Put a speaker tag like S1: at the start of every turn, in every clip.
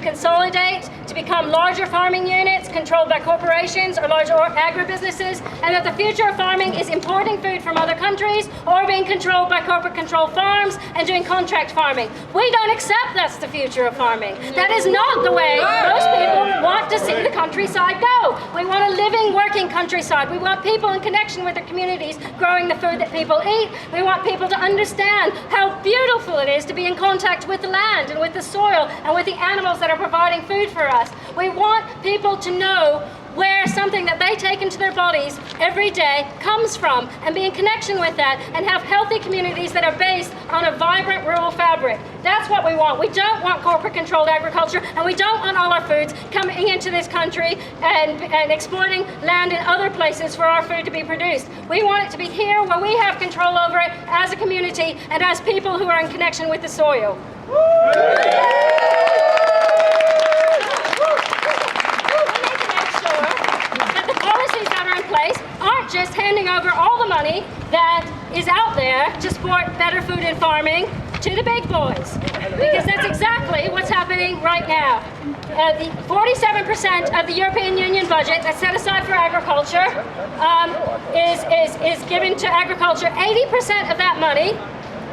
S1: consolidate to become larger farming units controlled by corporations or larger agribusinesses, and that the future of farming is importing food from other countries or being controlled by corporate controlled farms and doing contract farming. We don't accept that's the future of farming. That is not the way most people want to see the countryside go. We want a living, working countryside. We want people in connection with their communities growing the food that people eat. We want people to understand how beautiful it is to be in contact with the land and with the soil and with the animals that are providing food for us. We want people to know where something that they take into their bodies every day comes from and be in connection with that and have healthy communities that are based on a vibrant rural fabric. That's what we want. We don't want corporate controlled agriculture, and we don't want all our foods coming into this country and exploiting land in other places for our food to be produced. We want it to be here where we have control over it as a community and as people who are in connection with the soil. Aren't just handing over all the money that is out there to support better food and farming to the big boys, because that's exactly what's happening right now. The 47% of the European Union budget that's set aside for agriculture is given to agriculture. 80% of that money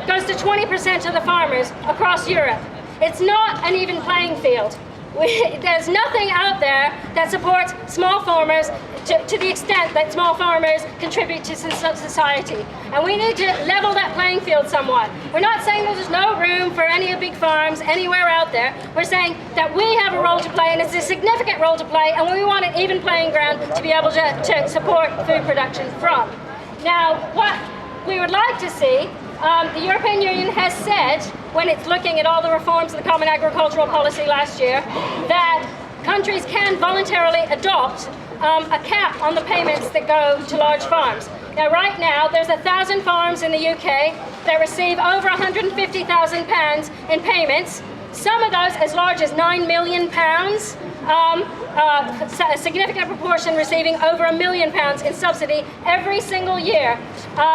S1: goes to 20% of the farmers across Europe. It's not an even playing field. There's nothing out there that supports small farmers to the extent that small farmers contribute to society. And we need to level that playing field somewhat. We're not saying that there's no room for any big farms anywhere out there. We're saying that we have a role to play, and it's a significant role to play, and we want an even playing ground to be able to support food production from. Now, what we would like to see, the European Union has said, when it's looking at all the reforms of the Common Agricultural Policy last year, that countries can voluntarily adopt a cap on the payments that go to large farms. Now, right now, there's 1,000 farms in the UK that receive over £150,000 in payments. Some of those as large as £9 million. A significant proportion receiving over £1 million in subsidy every single year.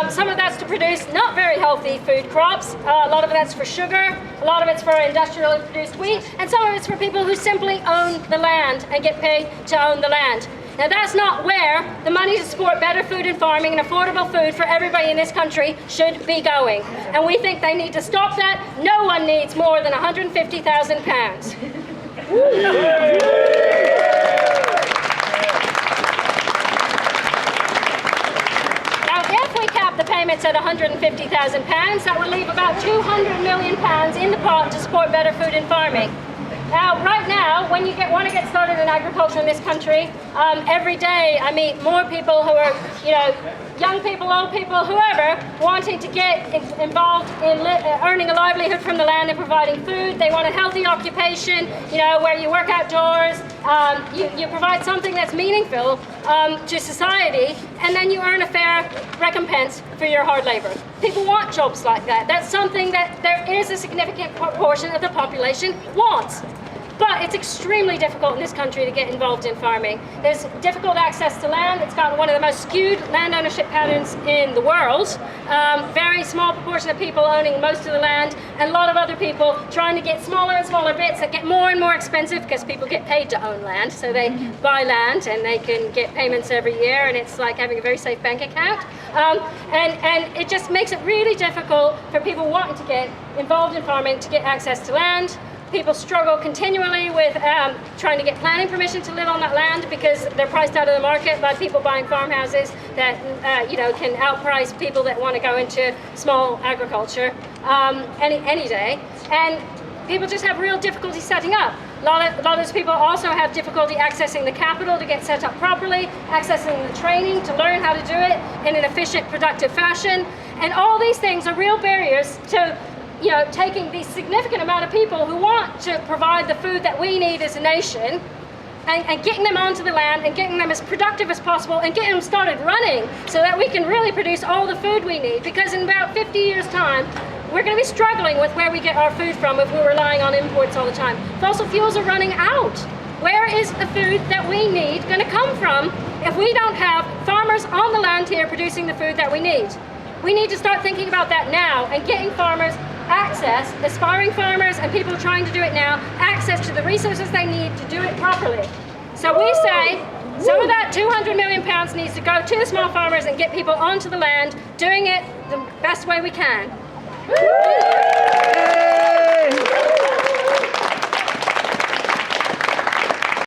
S1: Some of that's to produce not very healthy food crops. A lot of that's for sugar. A lot of it's for industrially produced wheat. And some of it's for people who simply own the land and get paid to own the land. Now, that's not where the money to support better food and farming and affordable food for everybody in this country should be going. And we think they need to stop that. No one needs more than £150,000. Now, if we cap the payments at £150,000, that would leave about £200 million in the pot to support better food and farming. Now, right now, when you want to get started in agriculture in this country, every day I meet more people who are, young people, old people, whoever, wanting to get involved in earning a livelihood from the land and providing food. They want a healthy occupation, where you work outdoors, you provide something that's meaningful to society, and then you earn a fair recompense for your hard labor. People want jobs like that. That's something that there is a significant proportion of the population wants. But it's extremely difficult in this country to get involved in farming. There's difficult access to land. It's got one of the most skewed land ownership patterns in the world. Very small proportion of people owning most of the land, and a lot of other people trying to get smaller and smaller bits that get more and more expensive because people get paid to own land. So they buy land and they can get payments every year, and it's like having a very safe bank account. And it just makes it really difficult for people wanting to get involved in farming to get access to land. People struggle continually with trying to get planning permission to live on that land because they're priced out of the market by people buying farmhouses that can outprice people that want to go into small agriculture any day. And people just have real difficulty setting up. A lot of those people also have difficulty accessing the capital to get set up properly, accessing the training to learn how to do it in an efficient, productive fashion. And all these things are real barriers to taking the significant amount of people who want to provide the food that we need as a nation and getting them onto the land and getting them as productive as possible and getting them started running so that we can really produce all the food we need. Because in about 50 years' time, we're going to be struggling with where we get our food from if we're relying on imports all the time. Fossil fuels are running out. Where is the food that we need going to come from if we don't have farmers on the land here producing the food that we need? We need to start thinking about that now and getting farmers access, aspiring farmers and people trying to do it now, access to the resources they need to do it properly. So we say some of that £200 million needs to go to the small farmers and get people onto the land, doing it the best way we can.